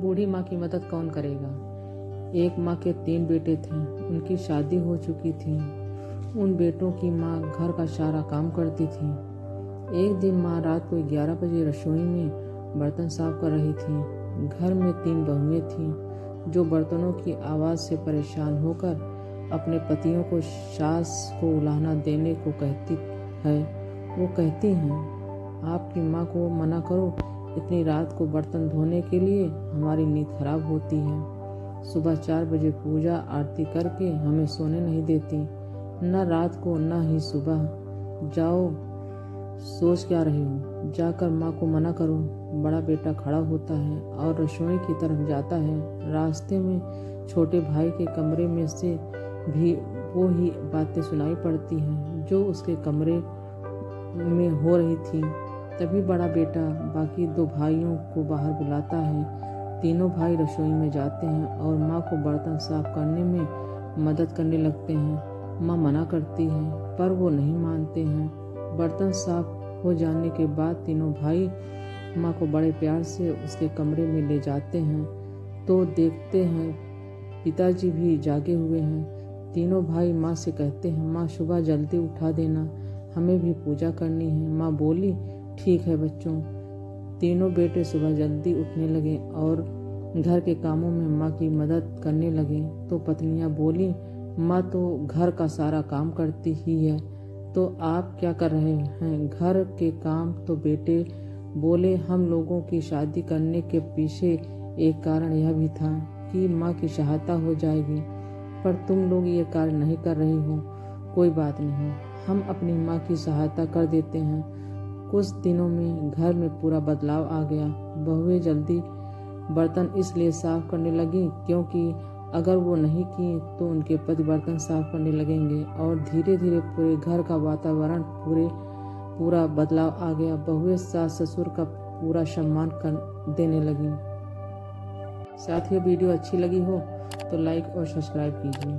बूढ़ी माँ की मदद कौन करेगा। एक माँ के 3 बेटे थे, उनकी शादी हो चुकी थी। उन बेटों की माँ घर का सारा काम करती थी। एक दिन माँ रात को 11 बजे रसोई में बर्तन साफ कर रही थी। घर में 3 बहुएं थीं जो बर्तनों की आवाज़ से परेशान होकर अपने पतियों को सास को उलाहना देने को कहती है। वो कहती हैं, आपकी माँ को मना करो, इतनी रात को बर्तन धोने के लिए, हमारी नींद खराब होती है। सुबह 4 बजे पूजा आरती करके हमें सोने नहीं देती, न रात को न ही सुबह। जाओ, सोच क्या रहे हो, जाकर माँ को मना करो। बड़ा बेटा खड़ा होता है और रसोई की तरफ जाता है। रास्ते में छोटे भाई के कमरे में से भी वो ही बातें सुनाई पड़ती हैं जो उसके कमरे में हो रही थी। तभी बड़ा बेटा बाकी 2 भाइयों को बाहर बुलाता है। तीनों भाई रसोई में जाते हैं और माँ को बर्तन साफ करने में मदद करने लगते हैं। माँ मना करती है पर वो नहीं मानते हैं। बर्तन साफ हो जाने के बाद तीनों भाई माँ को बड़े प्यार से उसके कमरे में ले जाते हैं तो देखते हैं पिताजी भी जागे हुए हैं। तीनों भाई माँ से कहते हैं, माँ सुबह जल्दी उठा देना, हमें भी पूजा करनी है। माँ बोली, ठीक है बच्चों। तीनों बेटे सुबह जल्दी उठने लगे और घर के कामों में माँ की मदद करने लगे। तो पत्नियाँ बोली, माँ तो घर का सारा काम करती ही है, तो आप क्या कर रहे हैं घर के काम। तो बेटे बोले, हम लोगों की शादी करने के पीछे एक कारण यह भी था कि माँ की सहायता हो जाएगी, पर तुम लोग ये कार्य नहीं कर रही हो। कोई बात नहीं, हम अपनी माँ की सहायता कर देते हैं। कुछ दिनों में घर में पूरा बदलाव आ गया। बहुएं जल्दी बर्तन इसलिए साफ करने लगी क्योंकि अगर वो नहीं की तो उनके पति बर्तन साफ करने लगेंगे और धीरे धीरे पूरे घर का वातावरण पूरा बदलाव आ गया। बहुएं सास ससुर का पूरा सम्मान कर देने लगी। साथियों, वीडियो अच्छी लगी हो तो लाइक और सब्सक्राइब कीजिए।